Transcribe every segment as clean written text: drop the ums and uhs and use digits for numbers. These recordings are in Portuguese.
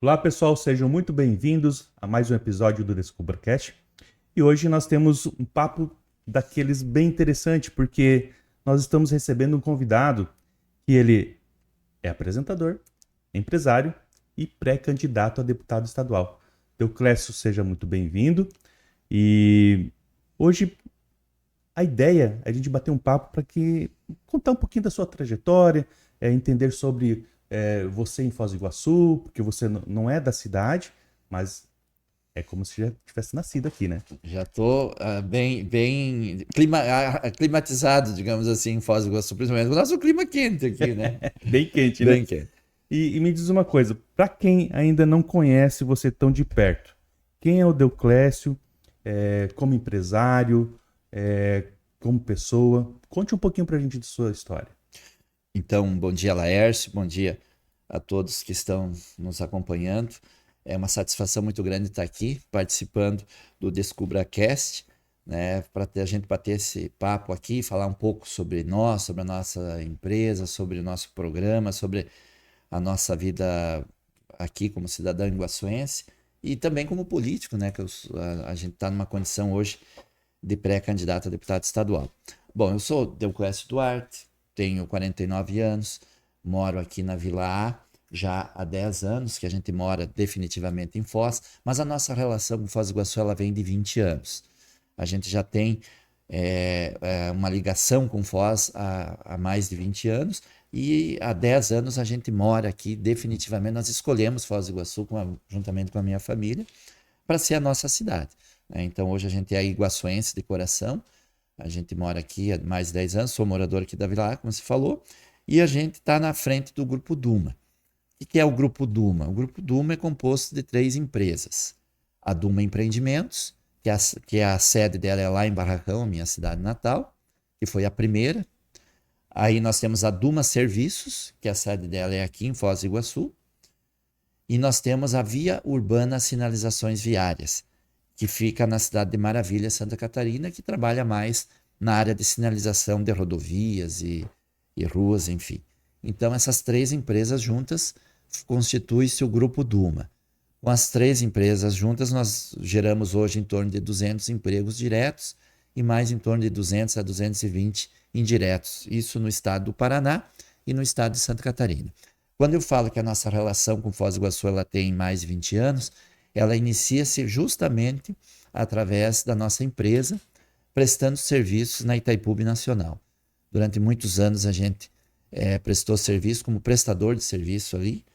Olá pessoal, sejam muito bem-vindos a mais um episódio do DescubraCast. E hoje nós temos um papo daqueles bem interessante, porque nós estamos recebendo um convidado que ele é apresentador, empresário e pré-candidato a deputado estadual. Deoclésio, seja muito bem-vindo. E hoje a ideia é a gente bater um papo para contar um pouquinho da sua trajetória, entender sobre você em Foz do Iguaçu, porque você não é da cidade, mas é como se já tivesse nascido aqui, né? Já estou bem climatizado, digamos assim, em Foz do Iguaçu, principalmente. O nosso clima quente aqui, né? Bem quente, né? Bem quente. E me diz uma coisa, para quem ainda não conhece você tão de perto, quem é o Deoclésio, como empresário, como pessoa? Conte um pouquinho para a gente de sua história. Então, bom dia, Laércio, bom dia a todos que estão nos acompanhando. É uma satisfação muito grande estar aqui participando do DescubraCast, né, para a gente bater esse papo aqui, falar um pouco sobre nós, sobre a nossa empresa, sobre o nosso programa, sobre a nossa vida aqui como cidadão iguaçuense e também como político, né, que a gente está numa condição hoje de pré-candidato a deputado estadual. Bom, eu sou Deoclésio Duarte, tenho 49 anos, moro aqui na Vila A, já há 10 anos que a gente mora definitivamente em Foz, mas a nossa relação com Foz do Iguaçu ela vem de 20 anos. A gente já tem uma ligação com Foz há mais de 20 anos e há 10 anos a gente mora aqui definitivamente. Nós escolhemos Foz do Iguaçu juntamente com a minha família para ser a nossa cidade, né? Então hoje a gente é iguaçuense de coração, a gente mora aqui há mais de 10 anos, sou morador aqui da Vila A, como você falou, e a gente está na frente do Grupo Duma. O que é o Grupo Duma? O Grupo Duma é composto de 3 empresas. A Duma Empreendimentos, que a sede dela é lá em Barracão, minha cidade natal, que foi a primeira. Aí nós temos a Duma Serviços, que a sede dela é aqui em Foz do Iguaçu. E nós temos a Via Urbana Sinalizações Viárias, que fica na cidade de Maravilha, Santa Catarina, que trabalha mais na área de sinalização de rodovias e ruas, enfim. Então, essas 3 empresas juntas constituem-se o Grupo Duma. Com as 3 empresas juntas, nós geramos hoje em torno de 200 empregos diretos e mais em torno de 200 a 220 indiretos. Isso no estado do Paraná e no estado de Santa Catarina. Quando eu falo que a nossa relação com Foz do Iguaçu ela tem mais de 20 anos, ela inicia-se justamente através da nossa empresa, prestando serviços na Itaipu Nacional. Durante muitos anos a gente prestou serviço como prestador de serviço ali.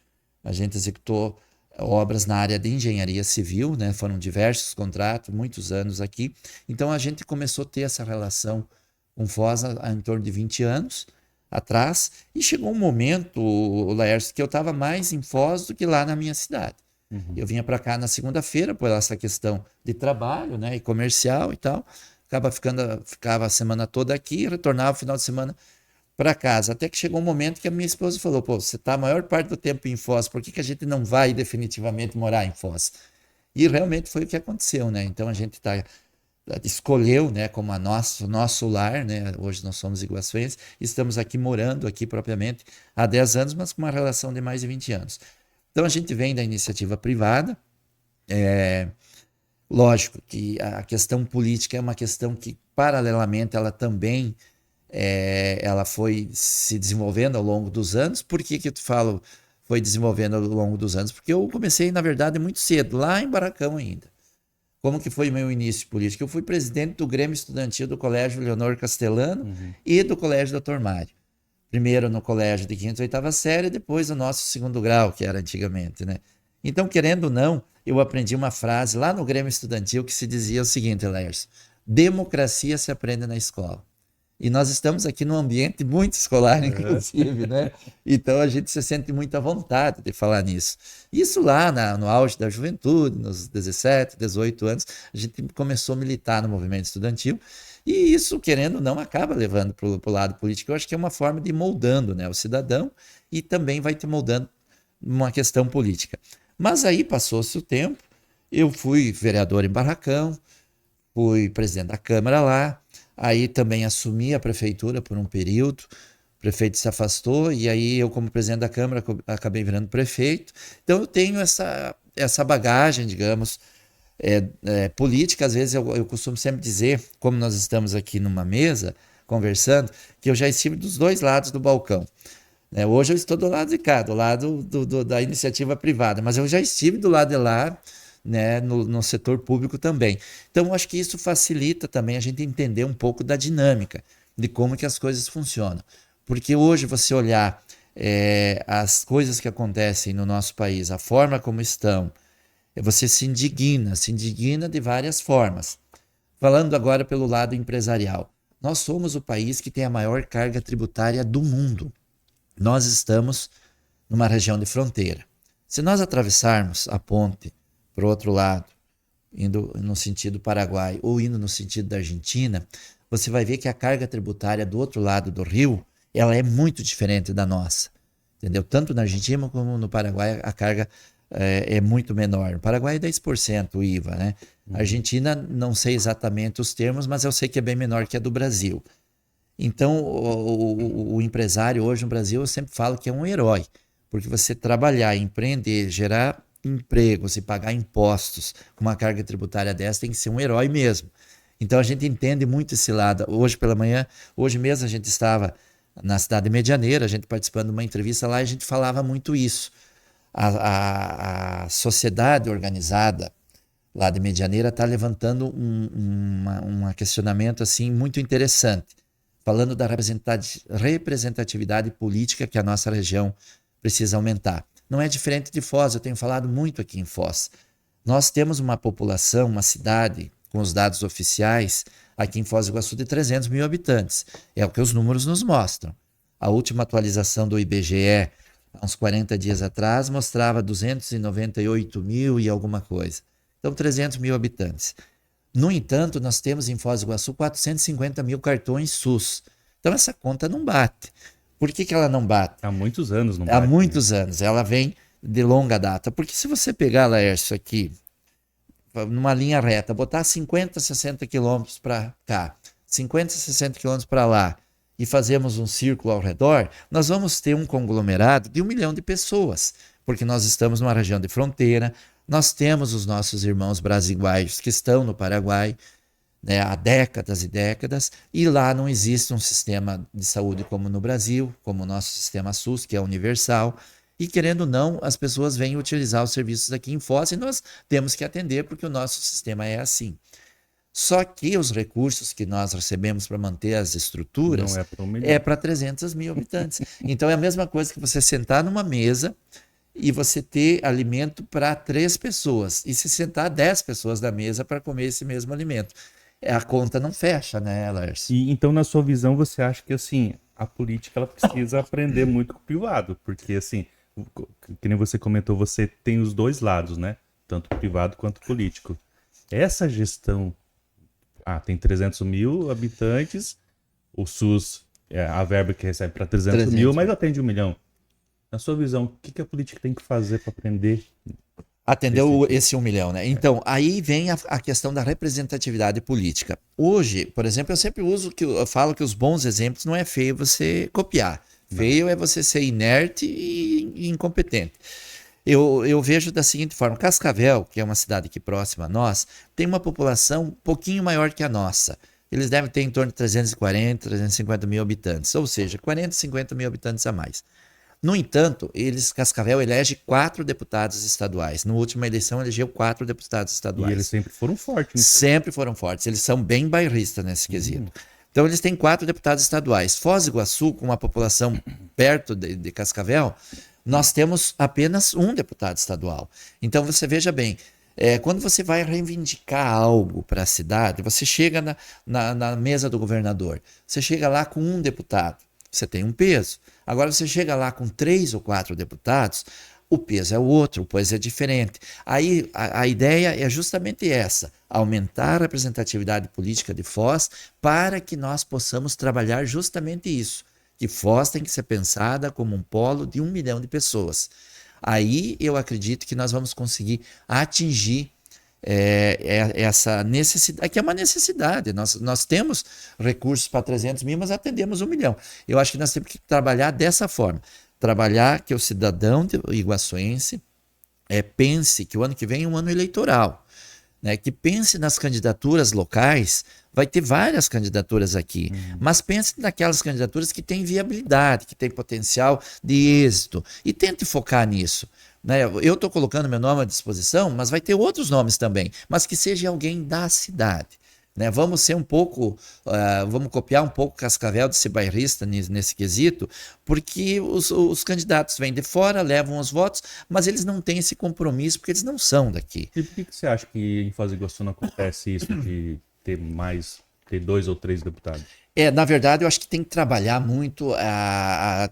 A gente executou obras na área de engenharia civil, né? Foram diversos contratos, muitos anos aqui. Então a gente começou a ter essa relação com Foz há em torno de 20 anos atrás, e chegou um momento, Laércio, que eu estava mais em Foz do que lá na minha cidade. Uhum. Eu vinha para cá na segunda-feira por essa questão de trabalho, né, e comercial e tal. Ficava a semana toda aqui, retornava o final de semana para casa. Até que chegou um momento que a minha esposa falou: pô, você está a maior parte do tempo em Foz, por que a gente não vai definitivamente morar em Foz? E realmente foi o que aconteceu, né? Então a gente escolheu, né, como nosso lar, né? Hoje nós somos iguaçuenses, estamos aqui morando aqui propriamente há 10 anos, mas com uma relação de mais de 20 anos. Então a gente vem da iniciativa privada. Lógico que a questão política é uma questão que, paralelamente, ela também ela foi se desenvolvendo ao longo dos anos. Por que que eu te falo foi desenvolvendo ao longo dos anos? Porque eu comecei, na verdade, muito cedo, lá em Barracão ainda. Como que foi meu início político? Eu fui presidente do Grêmio Estudantil do Colégio Leonor Castelano Uhum. e do Colégio Doutor Mário. Primeiro no colégio de quinta e oitava série, depois o nosso segundo grau, que era antigamente, né? Então, querendo ou não, eu aprendi uma frase lá no Grêmio Estudantil que se dizia o seguinte, Lércio: democracia se aprende na escola. E nós estamos aqui num ambiente muito escolar, Uhum. inclusive, né? Então a gente se sente muito à vontade de falar nisso. Isso lá no auge da juventude, nos 17, 18 anos, a gente começou a militar no movimento estudantil. E isso, querendo ou não, acaba levando para o lado político. Eu acho que é uma forma de ir moldando, né, o cidadão, e também vai te moldando uma questão política. Mas aí passou-se o tempo, eu fui vereador em Barracão, fui presidente da Câmara lá, aí também assumi a prefeitura por um período, O prefeito se afastou e aí eu, como presidente da Câmara, acabei virando prefeito. Então eu tenho essa bagagem, digamos, política. Às vezes eu costumo sempre dizer, como nós estamos aqui numa mesa conversando, que eu já estive dos dois lados do balcão. Hoje eu estou do lado de cá, do lado da iniciativa privada, mas eu já estive do lado de lá, né, no setor público também. Então, eu acho que isso facilita também a gente entender um pouco da dinâmica, de como que as coisas funcionam. Porque hoje você olhar as coisas que acontecem no nosso país, a forma como estão, você se indigna de várias formas. Falando agora pelo lado empresarial, nós somos o país que tem a maior carga tributária do mundo. Nós estamos numa região de fronteira. Se nós atravessarmos a ponte para o outro lado, indo no sentido Paraguai ou indo no sentido da Argentina, você vai ver que a carga tributária do outro lado do rio, ela é muito diferente da nossa, entendeu? Tanto na Argentina como no Paraguai a carga é muito menor. No Paraguai é 10% o IVA, né? A Argentina, não sei exatamente os termos, mas eu sei que é bem menor que a do Brasil. Então, o empresário hoje no Brasil, eu sempre falo que é um herói, porque você trabalhar, empreender, gerar empregos e pagar impostos com uma carga tributária dessa tem que ser um herói mesmo. Então, a gente entende muito esse lado. Hoje pela manhã, hoje mesmo a gente estava na cidade de Medianeira, a gente participando de uma entrevista lá e a gente falava muito isso. A sociedade organizada lá de Medianeira está levantando um questionamento assim muito interessante, falando da representatividade política que a nossa região precisa aumentar. Não é diferente de Foz, eu tenho falado muito aqui em Foz. Nós temos uma população, uma cidade, com os dados oficiais, aqui em Foz do Iguaçu, de 300 mil habitantes. É o que os números nos mostram. A última atualização do IBGE, há uns 40 dias atrás, mostrava 298 mil e alguma coisa. Então, 300 mil habitantes. No entanto, nós temos em Foz do Iguaçu 450 mil cartões SUS. Então, essa conta não bate. Por que ela não bate? Há muitos anos não bate. Há muitos anos. Ela vem de longa data. Porque se você pegar, Laércio, aqui, numa linha reta, botar 50, 60 quilômetros para cá, 50, 60 quilômetros para lá, e fazermos um círculo ao redor, nós vamos ter um conglomerado de 1 milhão de pessoas. Porque nós estamos numa região de fronteira, nós temos os nossos irmãos brasiguaios que estão no Paraguai, né, há décadas e décadas, e lá não existe um sistema de saúde como no Brasil, como o nosso sistema SUS, que é universal, e querendo ou não, as pessoas vêm utilizar os serviços aqui em Foz e nós temos que atender porque o nosso sistema é assim. Só que os recursos que nós recebemos para manter as estruturas é para 300 mil habitantes. Então é a mesma coisa que você sentar numa mesa e você ter alimento para 3 pessoas e se sentar 10 pessoas na mesa para comer esse mesmo alimento. A conta não fecha, né, Lars? E então, na sua visão, você acha que assim, a política ela precisa aprender muito com o privado, porque assim, que nem você comentou, você tem os dois lados, né? Tanto privado quanto político. Essa gestão, tem 300 mil habitantes, o SUS, a verba que recebe para 300 mil, mas atende 1 milhão. Na sua visão, o que a política tem que fazer para aprender? Atendeu esse 1 milhão, né? Então, aí vem a questão da representatividade política. Hoje, por exemplo, eu sempre eu falo que os bons exemplos não é feio você copiar. Feio é você ser inerte e incompetente. Eu vejo da seguinte forma: Cascavel, que é uma cidade aqui próxima a nós, tem uma população um pouquinho maior que a nossa. Eles devem ter em torno de 340, 350 mil habitantes, ou seja, 40, 50 mil habitantes a mais. No entanto, Cascavel elege 4 deputados estaduais. Na última eleição, elegeu 4 deputados estaduais. E eles sempre foram fortes. Né? Sempre foram fortes. Eles são bem bairristas nesse quesito. Então, eles têm 4 deputados estaduais. Foz do Iguaçu, com uma população perto de Cascavel, nós temos apenas 1 deputado estadual. Então, você veja bem, quando você vai reivindicar algo para a cidade, você chega na mesa do governador, você chega lá com 1 deputado, você tem um peso. Agora você chega lá com 3 ou 4 deputados, o peso é outro, o peso é diferente. Aí a ideia é justamente essa: aumentar a representatividade política de Foz para que nós possamos trabalhar justamente isso, que Foz tem que ser pensada como um polo de 1 milhão de pessoas. Aí eu acredito que nós vamos conseguir atingir essa necessidade, que é uma necessidade. Nós temos recursos para 300 mil, mas atendemos 1 milhão. Eu acho que nós temos que trabalhar dessa forma. Trabalhar que o cidadão iguaçuense pense que o ano que vem é um ano eleitoral, né? Que pense nas candidaturas locais. Vai ter várias candidaturas aqui, mas pense naquelas candidaturas que têm viabilidade, que têm potencial de êxito, e tente focar nisso, né? Eu estou colocando meu nome à disposição, mas vai ter outros nomes também, mas que seja alguém da cidade, né? Vamos ser um pouco, vamos copiar um pouco Cascavel de ser bairrista nesse quesito, porque os candidatos vêm de fora, levam os votos, mas eles não têm esse compromisso, porque eles não são daqui. E por que você acha que em Foz do Iguaçu não acontece isso de ter 2 ou 3 deputados? Na verdade, eu acho que tem que trabalhar muito,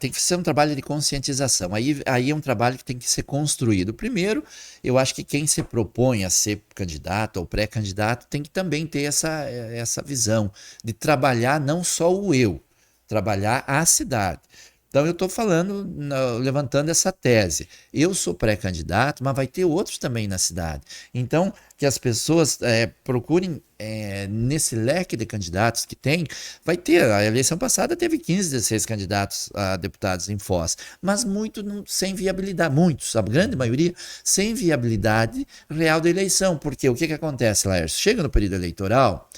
tem que ser um trabalho de conscientização. Aí é um trabalho que tem que ser construído. Primeiro, eu acho que quem se propõe a ser candidato ou pré-candidato tem que também ter essa visão de trabalhar não só o eu, trabalhar a cidade. Então, eu estou falando, levantando essa tese. Eu sou pré-candidato, mas vai ter outros também na cidade. Então, que as pessoas procurem, nesse leque de candidatos que tem, vai ter, a eleição passada teve 15, 16 candidatos a deputados em Foz, mas sem viabilidade, muitos, a grande maioria, sem viabilidade real da eleição. Porque o que acontece, Laércio? Chega no período eleitoral,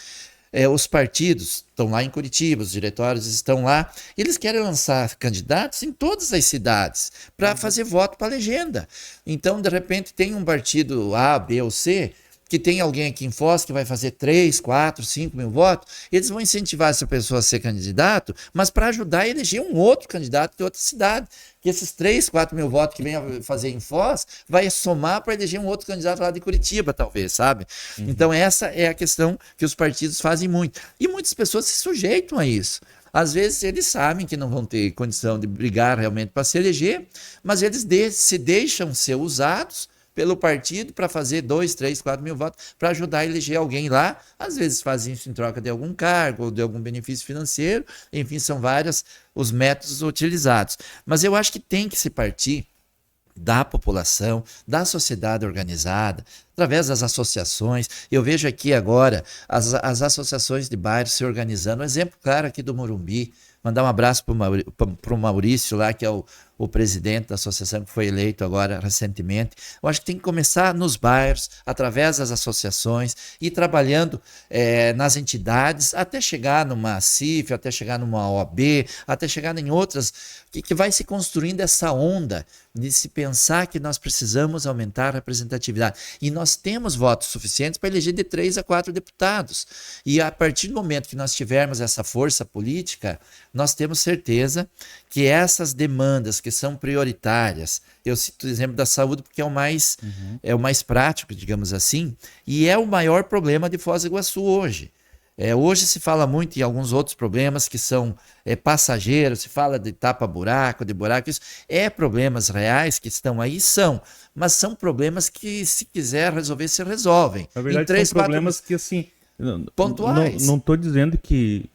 os partidos estão lá em Curitiba, os diretórios estão lá, eles querem lançar candidatos em todas as cidades para fazer voto para a legenda. Então, de repente, tem um partido A, B ou C que tem alguém aqui em Foz que vai fazer 3, 4, 5 mil votos, eles vão incentivar essa pessoa a ser candidato, mas para ajudar a eleger um outro candidato de outra cidade. Que esses 3, 4 mil votos que vem a fazer em Foz vai somar para eleger um outro candidato lá de Curitiba, talvez, sabe? Então, essa é a questão que os partidos fazem muito. E muitas pessoas se sujeitam a isso. Às vezes eles sabem que não vão ter condição de brigar realmente para se eleger, mas eles se deixam ser usados pelo partido para fazer 2, 3, 4 mil votos para ajudar a eleger alguém lá. Às vezes fazem isso em troca de algum cargo ou de algum benefício financeiro. Enfim, são vários os métodos utilizados. Mas eu acho que tem que se partir da população, da sociedade organizada, através das associações. Eu vejo aqui agora as associações de bairros se organizando. Um exemplo claro aqui do Morumbi. Mandar um abraço para o Maurício lá, que é o presidente da associação que foi eleito agora recentemente. Eu acho que tem que começar nos bairros, através das associações, e trabalhando nas entidades, até chegar numa CIF, até chegar numa OAB, até chegar em outras, que vai se construindo essa onda de se pensar que nós precisamos aumentar a representatividade. E nós temos votos suficientes para eleger de 3 a 4 deputados. E a partir do momento que nós tivermos essa força política, nós temos certeza que essas demandas que são prioritárias, eu cito o exemplo da saúde porque é o mais prático, digamos assim, e é o maior problema de Foz do Iguaçu hoje. Hoje se fala muito em alguns outros problemas que são passageiros, se fala de tapa-buraco, isso problemas reais que estão aí, mas são problemas que, se quiser resolver, se resolvem. Na verdade, em 3, são problemas que, assim, pontuais. Não estou dizendo que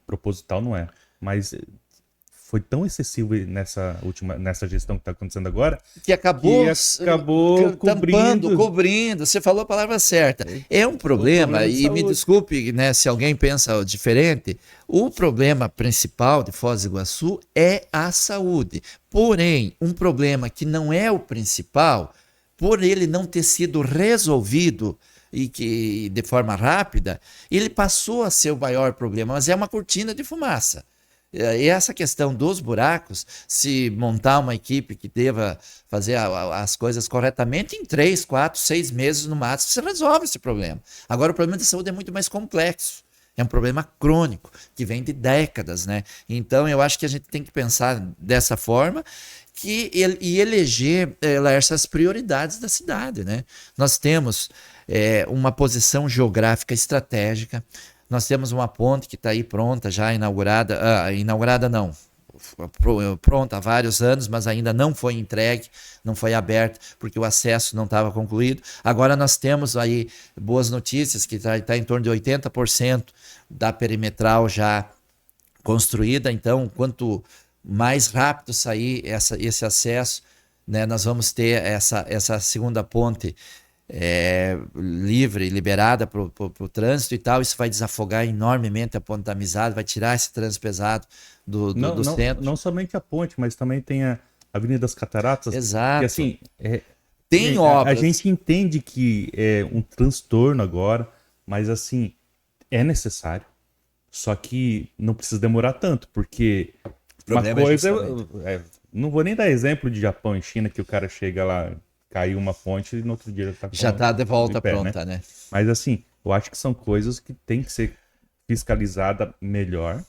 proposital, não é, mas foi tão excessivo nessa gestão que está acontecendo agora, que acabou cobrindo. Você falou a palavra certa. É um problema, e me desculpe, né, se alguém pensa diferente, o problema principal de Foz do Iguaçu é a saúde. Porém, um problema que não é o principal, por ele não ter sido resolvido e que de forma rápida, ele passou a ser o maior problema, mas é uma cortina de fumaça. E essa questão dos buracos, se montar uma equipe que deva fazer as coisas corretamente, em 3, 4, 6 meses no máximo, você resolve esse problema. Agora, o problema da saúde é muito mais complexo. É um problema crônico, que vem de décadas, né? Então, eu acho que a gente tem que pensar dessa forma e eleger essas prioridades da cidade, né? Nós temos uma posição geográfica estratégica. Nós temos uma ponte que está aí pronta, já inaugurada, pronta há vários anos, mas ainda não foi entregue, não foi aberta, porque o acesso não estava concluído. Agora nós temos aí boas notícias, que está em torno de 80% da perimetral já construída. Então, quanto mais rápido sair esse acesso, né, nós vamos ter essa segunda ponte livre, liberada para o trânsito e tal, isso vai desafogar enormemente a Ponte da Amizade, vai tirar esse trânsito pesado do centro. Não somente a ponte, mas também tem a Avenida das Cataratas. Exato. E assim, tem a obras. gente entende que é um transtorno agora, mas assim, é necessário. Só que não precisa demorar tanto, porque uma coisa... não vou nem dar exemplo de Japão e China, que o cara chega lá, caiu uma ponte e no outro dia já tá de volta pé, pronta, né? Mas assim, eu acho que são coisas que tem que ser fiscalizada melhor.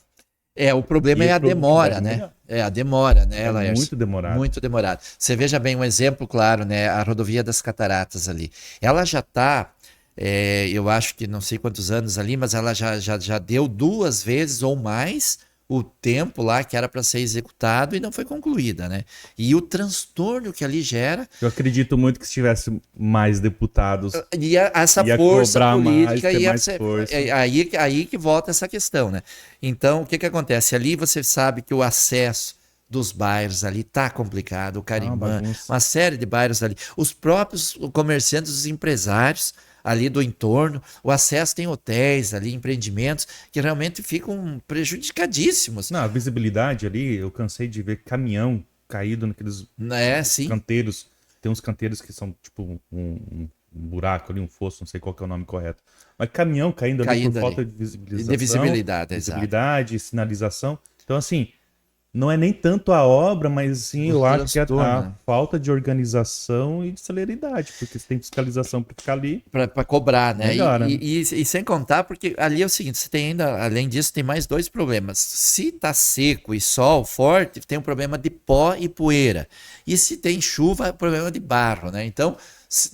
O problema é a demora, né? A demora, né, Laércio? Muito demorado. Muito demorado. Você veja bem um exemplo claro, né? A rodovia das Cataratas ali. Ela já está, eu acho que não sei quantos anos ali, mas ela já deu 2 vezes ou mais o tempo lá que era para ser executado e não foi concluída, né? E o transtorno que ali gera... Eu acredito muito que se tivesse mais deputados... essa força política ia ser... Aí que volta essa questão, né? Então, o que acontece? Ali você sabe que o acesso dos bairros ali tá complicado, o Carimã, uma série de bairros ali. Os próprios comerciantes, os empresários ali do entorno, o acesso tem hotéis ali, empreendimentos que realmente ficam prejudicadíssimos. Não, a visibilidade ali, eu cansei de ver caminhão caído naqueles canteiros. Tem uns canteiros que são tipo um buraco ali, um fosso, não sei qual que é o nome correto. Mas caminhão caindo ali por falta de visibilidade, sinalização. Então, assim, não é nem tanto a obra, mas sim, eu acho que a falta de organização e de celeridade, porque você tem fiscalização para ficar ali. Para cobrar, né? Melhora, e sem contar, porque ali é o seguinte, você tem ainda, além disso, tem mais 2 problemas. Se tá seco e sol forte, tem um problema de pó e poeira. E se tem chuva, é um problema de barro, né? Então,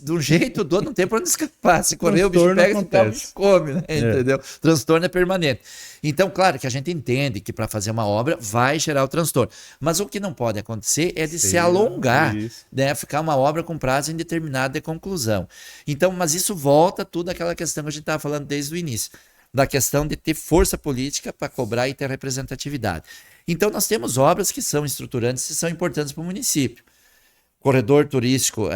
de um jeito ou do outro, não tem para onde escapar. Se correr, o bicho pega, se ficar, o bicho come, né? Entendeu? Transtorno é permanente. Então, claro que a gente entende que para fazer uma obra vai gerar o transtorno. Mas o que não pode acontecer é de se alongar, né? Ficar uma obra com prazo indeterminado de conclusão. Então, mas isso volta tudo àquela questão que a gente estava falando desde o início, da questão de ter força política para cobrar e ter representatividade. Então, nós temos obras que são estruturantes e são importantes para o município. Corredor turístico,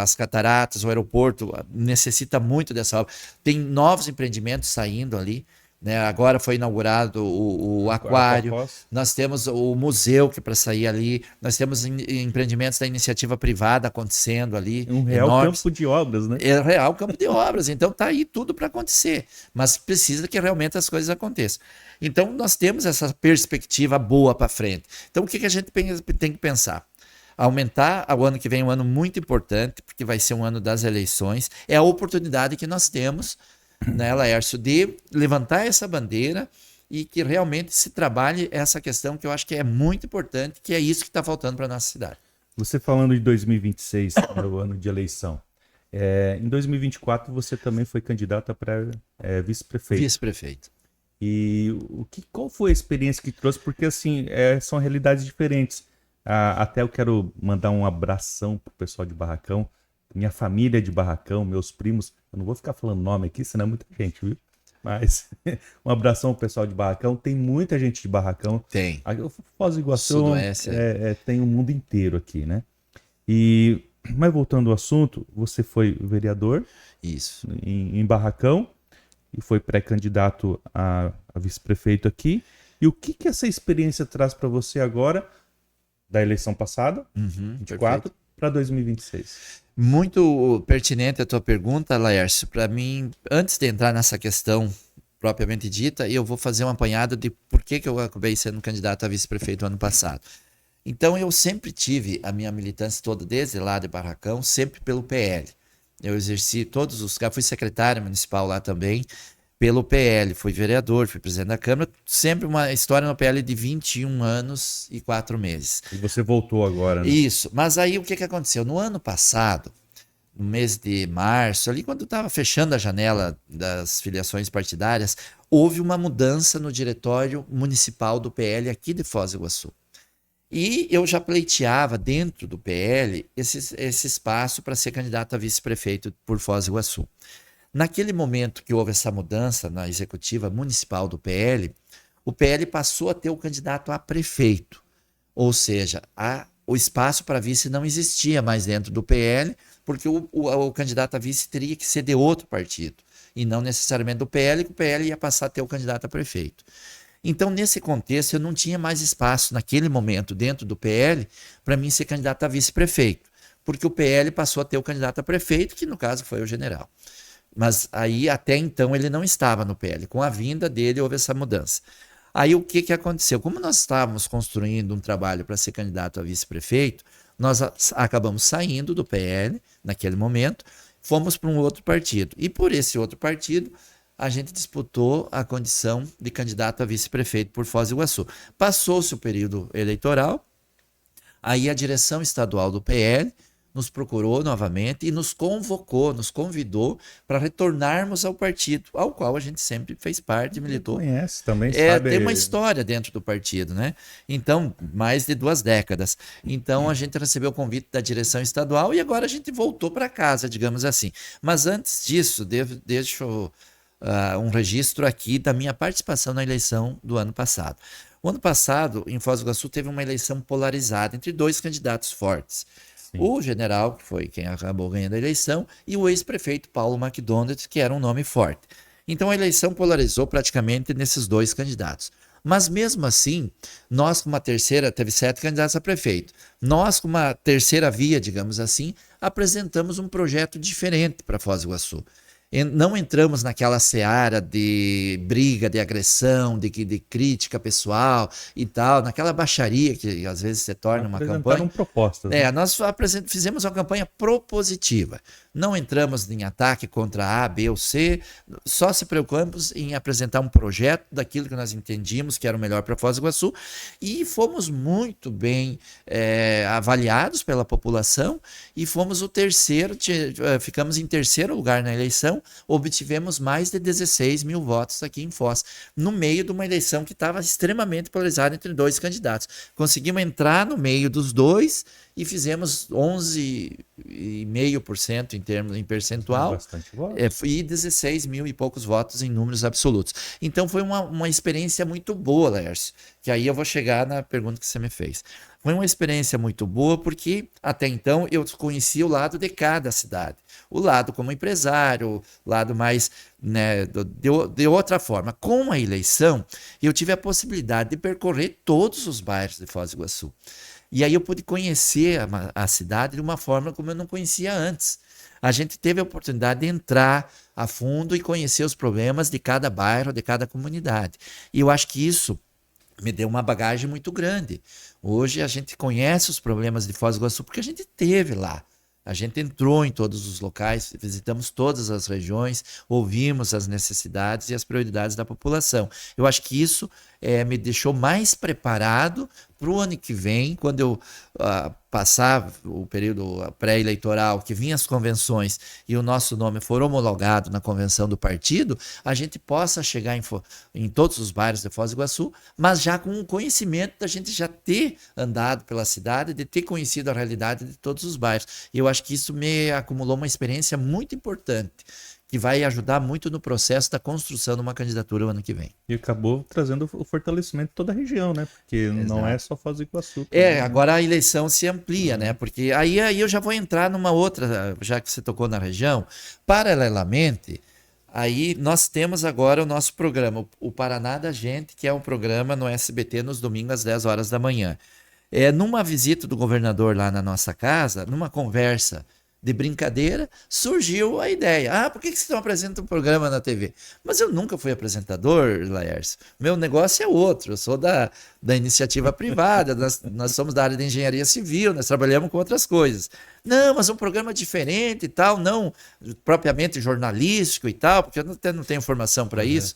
as cataratas, o aeroporto, necessita muito dessa obra. Tem novos empreendimentos saindo ali, né? Agora foi inaugurado o aquário, nós temos o museu que é para sair ali, nós temos empreendimentos da iniciativa privada acontecendo ali. Um real campo de obras, né? É real campo de obras, então tá aí tudo para acontecer, mas precisa que realmente as coisas aconteçam. Então nós temos essa perspectiva boa para frente. Então o que a gente tem que pensar? Aumentar o ano que vem, um ano muito importante, porque vai ser um ano das eleições, é a oportunidade que nós temos, né, Laércio, de levantar essa bandeira e que realmente se trabalhe essa questão que eu acho que é muito importante, que é isso que está faltando para a nossa cidade. Você falando de 2026, o ano de eleição, em 2024 você também foi candidata para vice-prefeito. Vice-prefeito. E qual foi a experiência que trouxe? Porque assim, são realidades diferentes. Até eu quero mandar um abração pro pessoal de Barracão, minha família é de Barracão, meus primos. Eu não vou ficar falando nome aqui, senão é muita gente, viu? Mas um abração pro pessoal de Barracão. Tem muita gente de Barracão. Tem. Foz do Iguaçu tem o mundo inteiro aqui, né? Mas voltando ao assunto, você foi vereador. Isso. Em Barracão e foi pré-candidato a vice-prefeito aqui. E o que essa experiência traz para você agora, da eleição passada, 24, para 2026? Muito pertinente a tua pergunta, Laércio. Para mim, antes de entrar nessa questão propriamente dita, eu vou fazer um apanhado de por que eu acabei sendo candidato a vice-prefeito ano passado. Então, eu sempre tive a minha militância toda, desde lá de Barracão, sempre pelo PL. Eu exerci todos os cargos, fui secretário municipal lá também, pelo PL, fui vereador, fui presidente da Câmara, sempre uma história no PL de 21 anos e 4 meses. E você voltou agora, né? Isso, mas aí o que aconteceu? No ano passado, no mês de março, ali quando estava fechando a janela das filiações partidárias, houve uma mudança no diretório municipal do PL aqui de Foz do Iguaçu. E eu já pleiteava dentro do PL esse espaço para ser candidato a vice-prefeito por Foz do Iguaçu. Naquele momento que houve essa mudança na executiva municipal do PL, o PL passou a ter o candidato a prefeito. Ou seja, o espaço para vice não existia mais dentro do PL, porque o candidato a vice teria que ser de outro partido, e não necessariamente do PL, que o PL ia passar a ter o candidato a prefeito. Então, nesse contexto, eu não tinha mais espaço naquele momento dentro do PL para mim ser candidato a vice-prefeito, porque o PL passou a ter o candidato a prefeito, que no caso foi o general. Mas aí, até então, ele não estava no PL. Com a vinda dele, houve essa mudança. Aí, o que aconteceu? Como nós estávamos construindo um trabalho para ser candidato a vice-prefeito, nós acabamos saindo do PL, naquele momento, fomos para um outro partido. E por esse outro partido, a gente disputou a condição de candidato a vice-prefeito por Foz do Iguaçu. Passou-se o período eleitoral, aí a direção estadual do PL nos procurou novamente e nos convocou, nos convidou para retornarmos ao partido, ao qual a gente sempre fez parte, militou. Conhece também, sabe? Tem uma história dentro do partido, né? Então, mais de 2 décadas. Então, a gente recebeu o convite da direção estadual e agora a gente voltou para casa, digamos assim. Mas antes disso, deixo um registro aqui da minha participação na eleição do ano passado. O ano passado, em Foz do Iguaçu, teve uma eleição polarizada entre 2 candidatos fortes. Sim. O general, que foi quem acabou ganhando a eleição, e o ex-prefeito Paulo McDonald, que era um nome forte. Então a eleição polarizou praticamente nesses 2 candidatos. Mas mesmo assim, nós com uma terceira, teve 7 candidatos a prefeito, nós com uma terceira via, digamos assim, apresentamos um projeto diferente para Foz do Iguaçu. Não entramos naquela seara de briga, de agressão, de crítica pessoal e tal, naquela baixaria que às vezes se torna uma campanha. Propostas. Né? Nós fizemos uma campanha propositiva. Não entramos em ataque contra A, B ou C, só se preocupamos em apresentar um projeto daquilo que nós entendíamos que era o melhor para Foz do Iguaçu e fomos muito bem avaliados pela população e fomos o terceiro, ficamos em terceiro lugar na eleição, obtivemos mais de 16 mil votos aqui em Foz, no meio de uma eleição que estava extremamente polarizada entre 2 candidatos. Conseguimos entrar no meio dos 2 e fizemos 11,5% em percentual e 16 mil e poucos votos em números absolutos. Então foi uma experiência muito boa, Laércio, que aí eu vou chegar na pergunta que você me fez. Foi uma experiência muito boa porque até então eu conhecia o lado de cada cidade. O lado como empresário, o lado mais, né, de outra forma. Com a eleição, eu tive a possibilidade de percorrer todos os bairros de Foz do Iguaçu. E aí eu pude conhecer a cidade de uma forma como eu não conhecia antes. A gente teve a oportunidade de entrar a fundo e conhecer os problemas de cada bairro, de cada comunidade. E eu acho que isso me deu uma bagagem muito grande. Hoje a gente conhece os problemas de Foz do Iguaçu porque a gente esteve lá. A gente entrou em todos os locais, visitamos todas as regiões, ouvimos as necessidades e as prioridades da população. Eu acho que isso me deixou mais preparado para o ano que vem, quando eu passar o período pré-eleitoral, que vinha as convenções e o nosso nome for homologado na convenção do partido, a gente possa chegar em todos os bairros de Foz do Iguaçu, mas já com o conhecimento da gente já ter andado pela cidade, de ter conhecido a realidade de todos os bairros. E eu acho que isso me acumulou uma experiência muito importante, que vai ajudar muito no processo da construção de uma candidatura o ano que vem. E acabou trazendo o fortalecimento de toda a região, né? Porque Exato. Não é só Foz do Iguaçu. Agora a eleição se amplia, né? Porque aí eu já vou entrar numa outra, já que você tocou na região, paralelamente, aí nós temos agora o nosso programa, o Paraná da Gente, que é um programa no SBT nos domingos às 10 horas da manhã. Numa visita do governador lá na nossa casa, numa conversa de brincadeira, surgiu a ideia. Por que vocês não apresentam um programa na TV? Mas eu nunca fui apresentador, Laércio. Meu negócio é outro. Eu sou da iniciativa privada, nós somos da área de engenharia civil, nós trabalhamos com outras coisas. Não, mas um programa diferente e tal, não propriamente jornalístico e tal, porque eu não tenho formação para isso.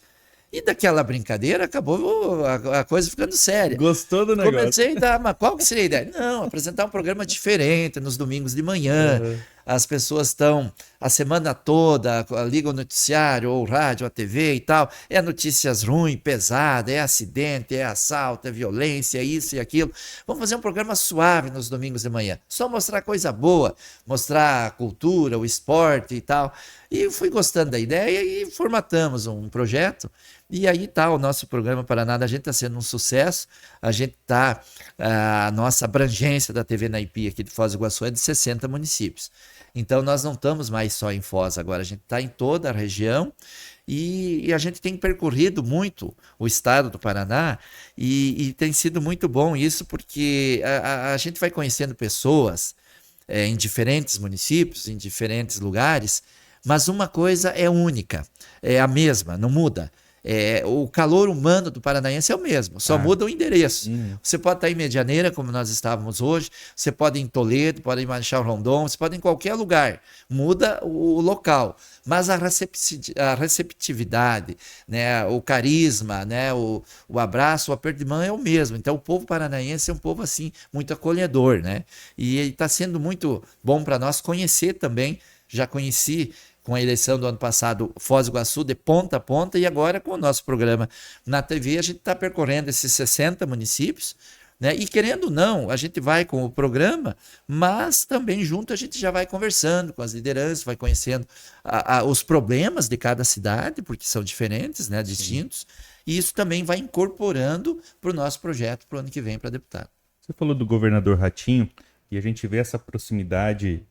E daquela brincadeira acabou a coisa ficando séria. Gostou do negócio? Comecei a mas qual que seria a ideia? Não, apresentar um programa diferente nos domingos de manhã. As pessoas estão a semana toda, ligam o noticiário, ou o rádio, a TV e tal. É notícias ruins, pesadas, é acidente, é assalto, é violência, é isso e aquilo. Vamos fazer um programa suave nos domingos de manhã. Só mostrar coisa boa, mostrar a cultura, o esporte e tal. E fui gostando da ideia e formatamos um projeto. E aí tá o nosso programa Paraná da Gente, está sendo um sucesso. A gente a nossa abrangência da TV Naipi aqui de Foz do Iguaçu é de 60 municípios. Então nós não estamos mais só em Foz agora, a gente está em toda a região e a gente tem percorrido muito o estado do Paraná e tem sido muito bom isso porque a gente vai conhecendo pessoas em diferentes municípios, em diferentes lugares, mas uma coisa é única, é a mesma, não muda. O calor humano do paranaense é o mesmo, só muda o endereço. Você pode estar em Medianeira, como nós estávamos hoje, você pode ir em Toledo, pode ir em Marechal Rondon, você pode ir em qualquer lugar, muda o local. Mas a receptividade, né, o carisma, né, o abraço, o aperto de mão é o mesmo. Então o povo paranaense é um povo assim muito acolhedor, né? E está sendo muito bom para nós conhecer também. Já conheci com a eleição do ano passado Foz do Iguaçu de ponta a ponta e agora com o nosso programa na TV a gente está percorrendo esses 60 municípios, né? E querendo ou não, a gente vai com o programa, mas também junto a gente já vai conversando com as lideranças, vai conhecendo os problemas de cada cidade, porque são diferentes, né? Distintos, e isso também vai incorporando para o nosso projeto para o ano que vem para deputado. Você falou do governador Ratinho e a gente vê essa proximidade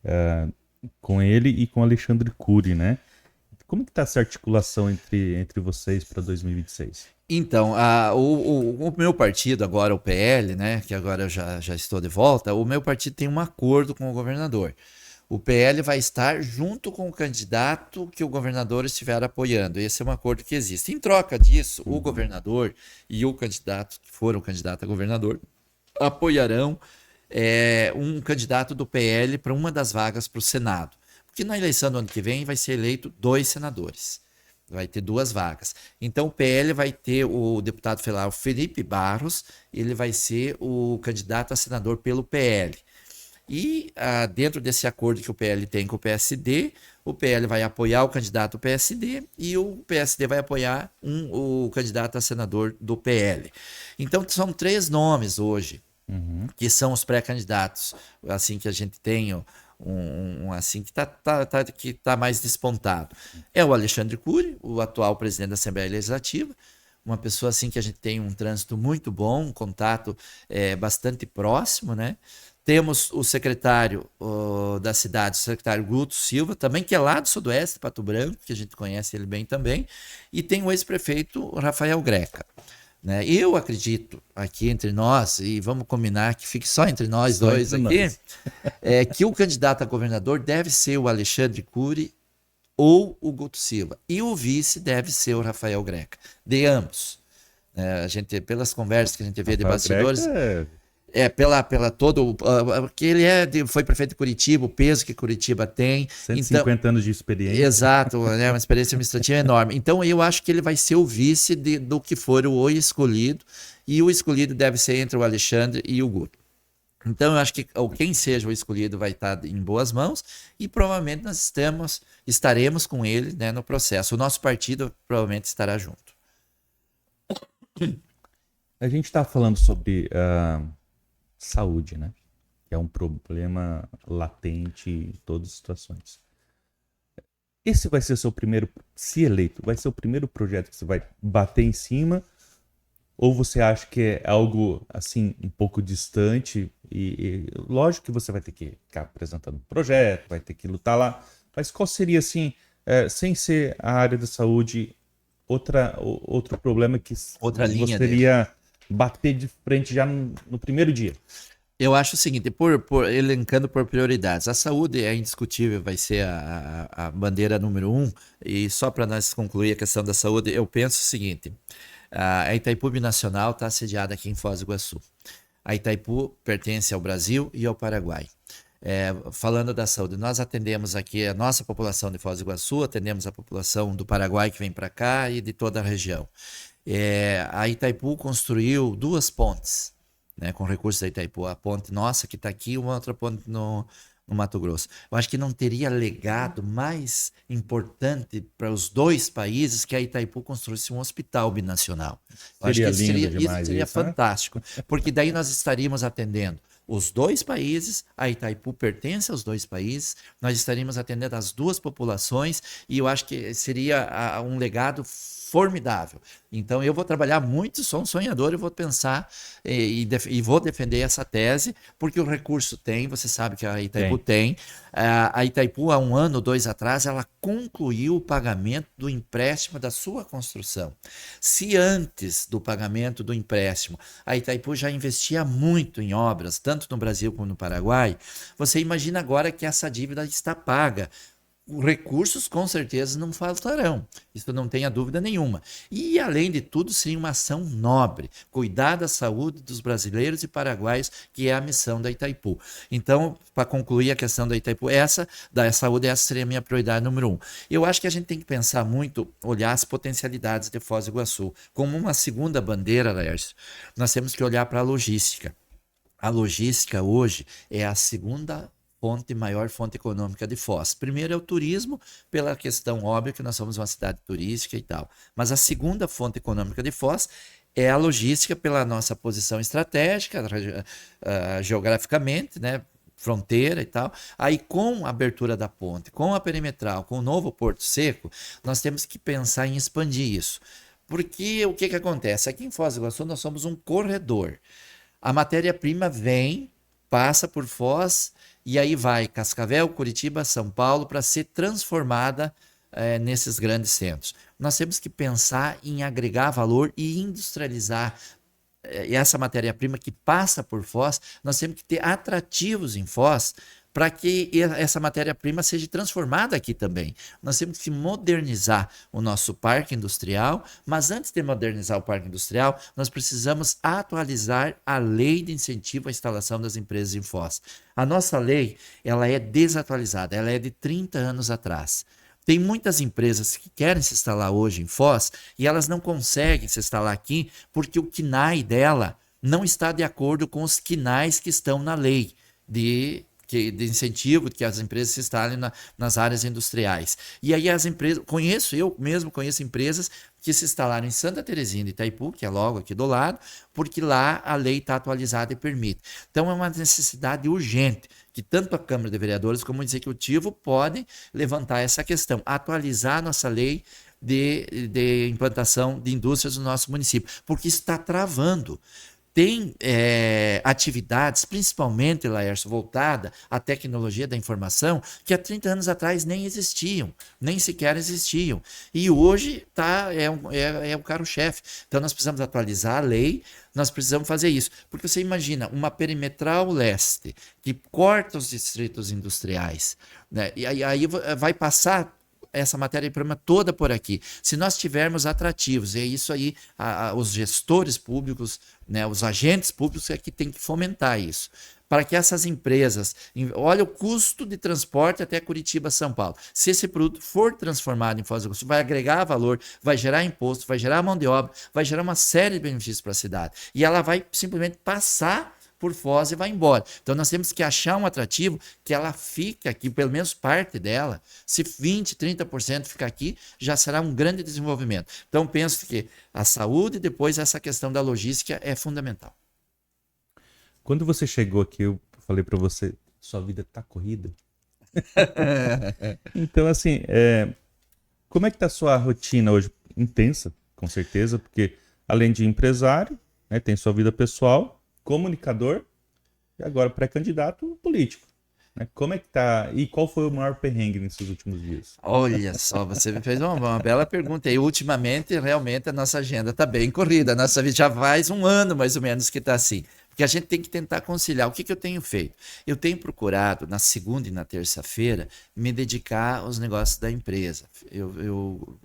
com ele e com Alexandre Cury, né? Como que está essa articulação entre vocês para 2026? Então, o meu partido, agora o PL, né, que agora eu já estou de volta, o meu partido tem um acordo com o governador. O PL vai estar junto com o candidato que o governador estiver apoiando. Esse é um acordo que existe. Em troca disso, o governador e o candidato, que for o candidato a governador, apoiarão um candidato do PL para uma das vagas para o Senado. Porque na eleição do ano que vem vai ser eleito 2 senadores. Vai ter 2 vagas. Então o PL vai ter o deputado federal Felipe Barros, ele vai ser o candidato a senador pelo PL. E dentro desse acordo que o PL tem com o PSD, o PL vai apoiar o candidato do PSD e o PSD vai apoiar o candidato a senador do PL. Então são 3 nomes hoje. Que são os pré-candidatos, assim que a gente tem assim que tá mais despontado. É o Alexandre Cury, o atual presidente da Assembleia Legislativa, uma pessoa assim que a gente tem um trânsito muito bom, um contato bastante próximo, né? Temos o secretário da cidade, o secretário Guto Silva, também que é lá do Sudoeste, Pato Branco, que a gente conhece ele bem também, e tem o ex-prefeito Rafael Greca. Né? Eu acredito aqui entre nós, e vamos combinar que fique só entre nós dois aqui, que o candidato a governador deve ser o Alexandre Cury ou o Guto Silva. E o vice deve ser o Rafael Greca. De ambos. A gente, pelas conversas que a gente vê de bastidores... pela todo... Porque ele foi prefeito de Curitiba, o peso que Curitiba tem. 150 anos de experiência. Exato, né, uma experiência administrativa enorme. Então eu acho que ele vai ser o vice do que for o escolhido, e o escolhido deve ser entre o Alexandre e o Guto. Então eu acho que quem seja o escolhido vai estar em boas mãos e provavelmente nós estaremos com ele, né, no processo. O nosso partido provavelmente estará junto. A gente está falando sobre saúde, né? Que é um problema latente em todas as situações. Esse vai ser o seu primeiro, se eleito, vai ser o primeiro projeto que você vai bater em cima? Ou você acha que é algo, assim, um pouco distante? E lógico que você vai ter que ficar apresentando um projeto, vai ter que lutar lá. Mas qual seria, assim, sem ser a área da saúde, outro problema que outra linha você iria bater de frente já no primeiro dia? Eu acho o seguinte, elencando por prioridades, a saúde é indiscutível, vai ser a bandeira número 1, e só para nós concluir a questão da saúde, eu penso o seguinte, a Itaipu Binacional está sediada aqui em Foz do Iguaçu. A Itaipu pertence ao Brasil e ao Paraguai. Falando da saúde, nós atendemos aqui a nossa população de Foz do Iguaçu, atendemos a população do Paraguai que vem para cá e de toda a região. A Itaipu construiu 2 pontes, né, com recursos da Itaipu. A ponte nossa que está aqui e uma outra ponte no Mato Grosso. Eu acho que não teria legado mais importante para os 2 países que a Itaipu construísse um hospital binacional. Eu acho que isso seria fantástico, porque daí nós estaríamos atendendo os 2 países, a Itaipu pertence aos 2 países, nós estaríamos atendendo as 2 populações e eu acho que seria um legado formidável. Então eu vou trabalhar muito, sou um sonhador, eu vou pensar e vou defender essa tese, porque o recurso tem, você sabe que a Itaipu tem. A Itaipu, há 1 ano, 2 atrás, ela concluiu o pagamento do empréstimo da sua construção. Se antes do pagamento do empréstimo, a Itaipu já investia muito em obras, tanto no Brasil como no Paraguai, você imagina agora que essa dívida está paga. Recursos com certeza não faltarão, isso não tenha dúvida nenhuma. E, além de tudo, seria uma ação nobre, cuidar da saúde dos brasileiros e paraguaios, que é a missão da Itaipu. Então, para concluir a questão da Itaipu, da saúde, essa seria a minha prioridade número 1. Eu acho que a gente tem que pensar muito, olhar as potencialidades de Foz do Iguaçu. Como uma segunda bandeira, Laércio, nós temos que olhar para a logística. A logística hoje é a segunda maior fonte econômica de Foz. Primeiro é o turismo, pela questão óbvia que nós somos uma cidade turística e tal. Mas a segunda fonte econômica de Foz é a logística, pela nossa posição estratégica, geograficamente, né? Fronteira e tal. Aí, com a abertura da ponte, com a perimetral, com o novo Porto Seco, nós temos que pensar em expandir isso. Porque o que acontece? Aqui em Foz do Iguaçu nós somos um corredor. A matéria-prima vem, passa por Foz e aí vai Cascavel, Curitiba, São Paulo, para ser transformada nesses grandes centros. Nós temos que pensar em agregar valor e industrializar essa matéria-prima que passa por Foz. Nós temos que ter atrativos em Foz para que essa matéria-prima seja transformada aqui também. Nós temos que modernizar o nosso parque industrial, mas antes de modernizar o parque industrial, nós precisamos atualizar a lei de incentivo à instalação das empresas em Foz. A nossa lei, ela é desatualizada, ela é de 30 anos atrás. Tem muitas empresas que querem se instalar hoje em Foz e elas não conseguem se instalar aqui porque o CNAE dela não está de acordo com os CNAEs que estão na lei de incentivo que as empresas se instalem nas áreas industriais. E aí as empresas, eu mesmo conheço empresas que se instalaram em Santa Terezinha de Itaipu, que é logo aqui do lado, porque lá a lei está atualizada e permite. Então é uma necessidade urgente que tanto a Câmara de Vereadores como o Executivo podem levantar essa questão, atualizar a nossa lei de implantação de indústrias no nosso município, porque isso está travando. Tem atividades, principalmente, Laércio, voltada à tecnologia da informação, que há 30 anos atrás nem existiam, nem sequer existiam. E hoje é o carro-chefe. Então nós precisamos atualizar a lei, nós precisamos fazer isso. Porque você imagina uma perimetral leste que corta os distritos industriais, né? E aí vai passar essa matéria-prima toda por aqui. Se nós tivermos atrativos, é isso aí, os gestores públicos, né, os agentes públicos é que tem que fomentar isso. Para que essas empresas, olha o custo de transporte até Curitiba, São Paulo. Se esse produto for transformado em Foz do Iguaçu, vai agregar valor, vai gerar imposto, vai gerar mão de obra, vai gerar uma série de benefícios para a cidade. E ela vai simplesmente passar por Foz e vai embora. Então nós temos que achar um atrativo que ela fique aqui, pelo menos parte dela. Se 20%, 30% ficar aqui, já será um grande desenvolvimento. Então penso que a saúde, depois essa questão da logística é fundamental. Quando você chegou aqui, eu falei para você, sua vida tá corrida. Então, assim, como é que tá a sua rotina hoje? Intensa, com certeza, porque além de empresário, né, tem sua vida pessoal, comunicador e agora pré-candidato político. Né? Como é que tá? E qual foi o maior perrengue nesses últimos dias? Olha só, você me fez uma bela pergunta. E ultimamente, realmente, a nossa agenda está bem corrida. A nossa vida já faz 1 ano, mais ou menos, que está assim. Porque a gente tem que tentar conciliar. O que eu tenho feito? Eu tenho procurado, na segunda e na terça-feira, me dedicar aos negócios da empresa. Eu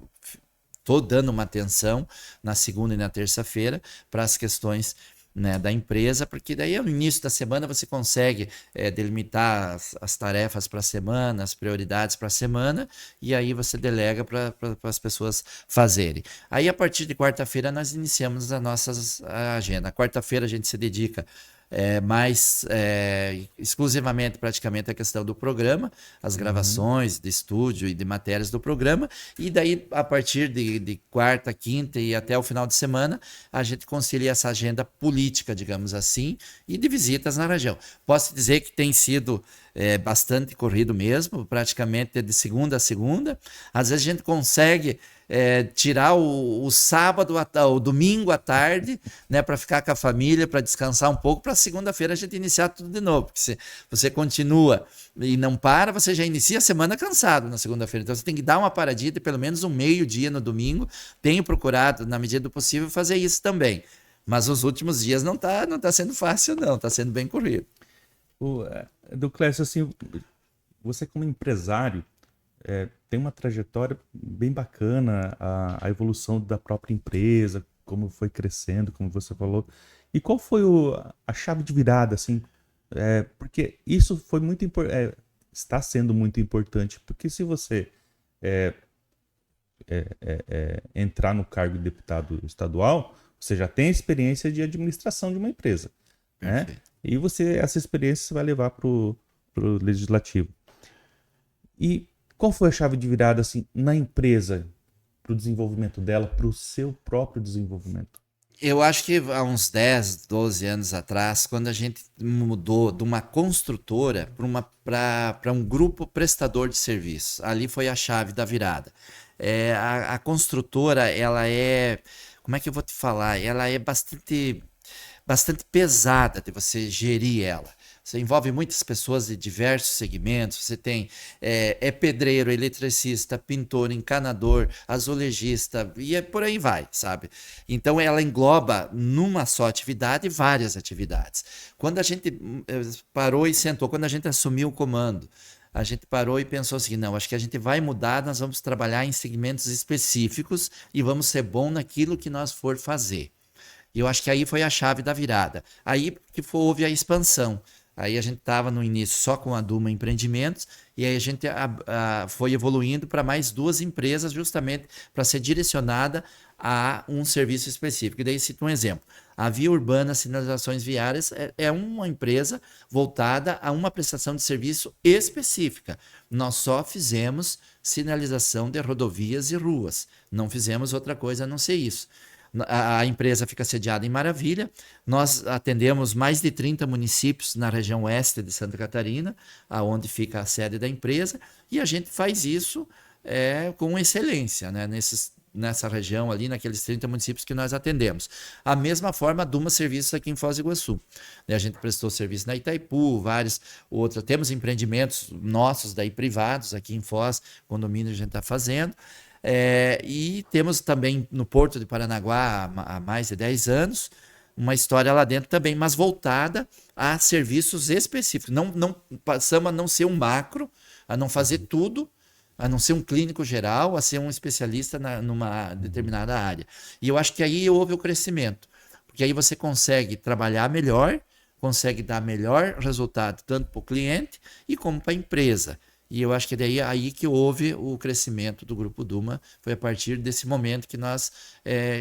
estou dando uma atenção na segunda e na terça-feira para as questões, né, da empresa, porque daí no início da semana você consegue delimitar as tarefas para a semana, as prioridades para a semana, e aí você delega para as pessoas fazerem. Aí a partir de quarta-feira nós iniciamos a nossa agenda. Quarta-feira a gente se dedica exclusivamente praticamente a questão do programa, as gravações de estúdio e de matérias do programa, e daí a partir de quarta, quinta e até o final de semana a gente concilia essa agenda política, digamos assim, e de visitas na região. Posso dizer que tem sido bastante corrido mesmo, praticamente de segunda a segunda. Às vezes a gente consegue tirar o sábado, o domingo à tarde, né, para ficar com a família, para descansar um pouco, para segunda-feira a gente iniciar tudo de novo. Porque se você continua e não para, você já inicia a semana cansado na segunda-feira. Então você tem que dar uma paradinha de pelo menos um meio-dia no domingo. Tenho procurado, na medida do possível, fazer isso também. Mas os últimos dias não tá sendo fácil, não. Está sendo bem corrido. Do Clécio, assim, você como empresário tem uma trajetória bem bacana, a evolução da própria empresa, como foi crescendo, como você falou. E qual foi a chave de virada, assim? Porque isso foi muito importante, está sendo muito importante, porque se você entrar no cargo de deputado estadual, você já tem a experiência de administração de uma empresa, né? E essa experiência você vai levar para o legislativo. E qual foi a chave de virada assim, na empresa, para o desenvolvimento dela, para o seu próprio desenvolvimento? Eu acho que há uns 10, 12 anos atrás, quando a gente mudou de uma construtora para um grupo prestador de serviços, ali foi a chave da virada. A construtora, ela como é que eu vou te falar? Ela é bastante pesada de você gerir ela. Você envolve muitas pessoas de diversos segmentos. Você tem pedreiro, eletricista, pintor, encanador, azulejista e por aí vai, sabe? Então ela engloba numa só atividade várias atividades. Quando a gente parou e sentou, quando a gente assumiu o comando, a gente parou e pensou assim, não, acho que a gente vai mudar, nós vamos trabalhar em segmentos específicos e vamos ser bom naquilo que nós for fazer. E eu acho que aí foi a chave da virada. Aí que houve a expansão. Aí a gente estava no início só com a Duma Empreendimentos e aí a gente foi evoluindo para mais 2 empresas justamente para ser direcionada a um serviço específico. E daí cito um exemplo. A Via Urbana Sinalizações Viárias é uma empresa voltada a uma prestação de serviço específica. Nós só fizemos sinalização de rodovias e ruas. Não fizemos outra coisa a não ser isso. A empresa fica sediada em Maravilha. Nós atendemos mais de 30 municípios na região oeste de Santa Catarina, aonde fica a sede da empresa, e a gente faz isso com excelência, né? Nessa região ali, naqueles 30 municípios que nós atendemos. A mesma forma, a Duma Serviços aqui em Foz do Iguaçu. A gente prestou serviço na Itaipu, vários outros. Temos empreendimentos nossos daí privados aqui em Foz, condomínio a gente está fazendo. E temos também no Porto de Paranaguá há mais de 10 anos uma história lá dentro também, mas voltada a serviços específicos. Não passamos a não ser um macro, a não fazer tudo, a não ser um clínico geral, a ser um especialista numa determinada área. E eu acho que aí houve o crescimento, porque aí você consegue trabalhar melhor, consegue dar melhor resultado tanto para o cliente e como para a empresa. E eu acho que daí aí que houve o crescimento do Grupo Duma, foi a partir desse momento que nós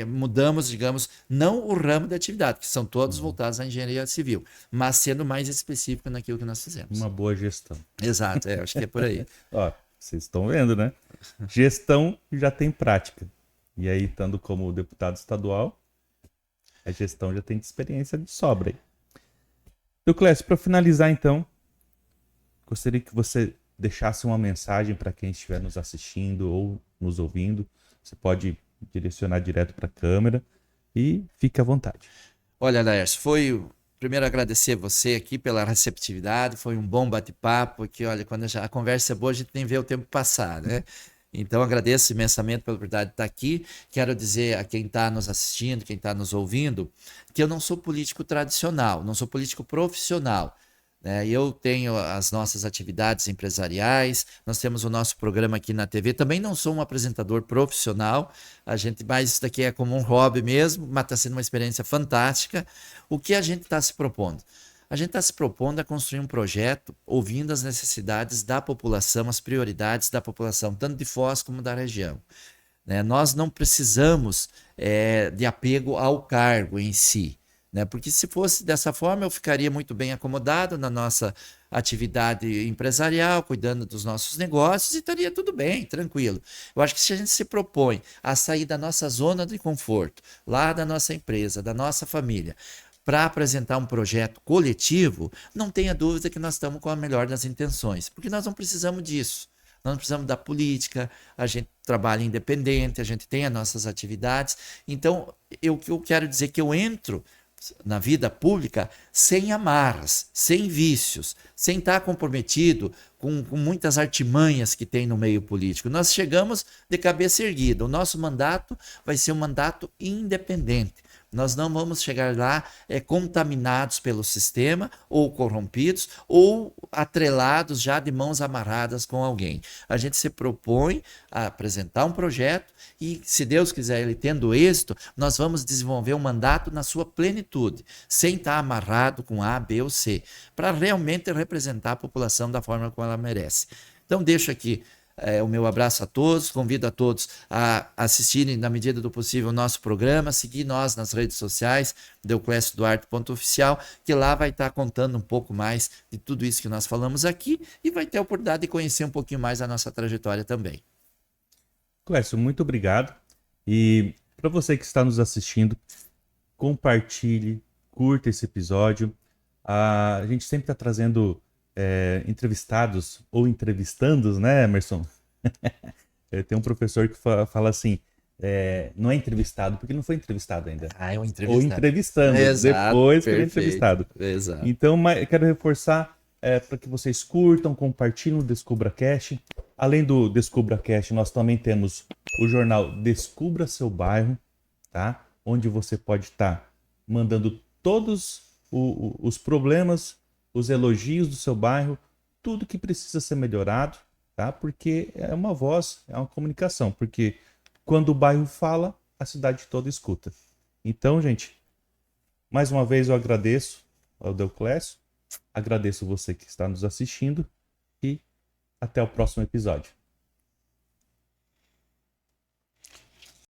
mudamos, digamos, não o ramo da atividade, que são todos voltados à engenharia civil, mas sendo mais específico naquilo que nós fizemos. Uma boa gestão. Exato, acho que é por aí. Ó, vocês estão vendo, né? Gestão já tem prática. E aí, estando como deputado estadual, a gestão já tem experiência de sobra aí. Então, Clécio, para finalizar então, gostaria que você deixasse uma mensagem para quem estiver nos assistindo ou nos ouvindo. Você pode direcionar direto para a câmera e fique à vontade. Olha, Laércio, primeiro agradecer você aqui pela receptividade, foi um bom bate-papo, que olha, quando a conversa é boa, a gente nem vê o tempo passar, né? Então, agradeço imensamente pela oportunidade de estar aqui. Quero dizer a quem está nos assistindo, quem está nos ouvindo, que eu não sou político tradicional, não sou político profissional. Eu tenho as nossas atividades empresariais, nós temos o nosso programa aqui na TV. Também não sou um apresentador profissional, mas isso daqui é como um hobby mesmo, mas está sendo uma experiência fantástica. O que a gente está se propondo? A gente está se propondo a construir um projeto ouvindo as necessidades da população, as prioridades da população, tanto de Foz como da região. Nós não precisamos de apego ao cargo em si. Porque se fosse dessa forma, eu ficaria muito bem acomodado na nossa atividade empresarial, cuidando dos nossos negócios e estaria tudo bem, tranquilo. Eu acho que se a gente se propõe a sair da nossa zona de conforto, lá da nossa empresa, da nossa família, para apresentar um projeto coletivo, não tenha dúvida que nós estamos com a melhor das intenções, porque nós não precisamos disso. nós não precisamos da política, a gente trabalha independente, a gente tem as nossas atividades. Então, o que eu quero dizer é que eu entro na vida pública sem amarras, sem vícios, sem estar comprometido com muitas artimanhas que tem no meio político. Nós chegamos de cabeça erguida. O nosso mandato vai ser um mandato independente. Nós não vamos chegar lá contaminados pelo sistema, ou corrompidos, ou atrelados já de mãos amarradas com alguém. A gente se propõe a apresentar um projeto e, se Deus quiser, ele tendo êxito, nós vamos desenvolver um mandato na sua plenitude, sem estar amarrado com A, B ou C, para realmente representar a população da forma como ela merece. Então, deixo aqui o meu abraço a todos, convido a todos a assistirem, na medida do possível, o nosso programa, seguir nós nas redes sociais, deuclessioduarte.oficial, que lá vai estar contando um pouco mais de tudo isso que nós falamos aqui e vai ter a oportunidade de conhecer um pouquinho mais a nossa trajetória também. Clécio, muito obrigado. E para você que está nos assistindo, compartilhe, curta esse episódio. A gente sempre está trazendo entrevistados ou entrevistandos, né, Emerson? Tem um professor que fala assim, não é entrevistado, porque ele não foi entrevistado ainda. É um entrevistado. Ou entrevistando, Exato, depois que ele é perfeito. entrevistado. Exato. Então, quero reforçar para que vocês curtam, compartilhem o DescubraCast. Além do DescubraCast, nós também temos o jornal Descubra Seu Bairro, tá? Onde você pode estar mandando todos os problemas, os elogios do seu bairro, tudo que precisa ser melhorado, tá? Porque é uma voz, é uma comunicação, porque quando o bairro fala, a cidade toda escuta. Então, gente, mais uma vez eu agradeço ao Deuclésio, agradeço você que está nos assistindo e até o próximo episódio.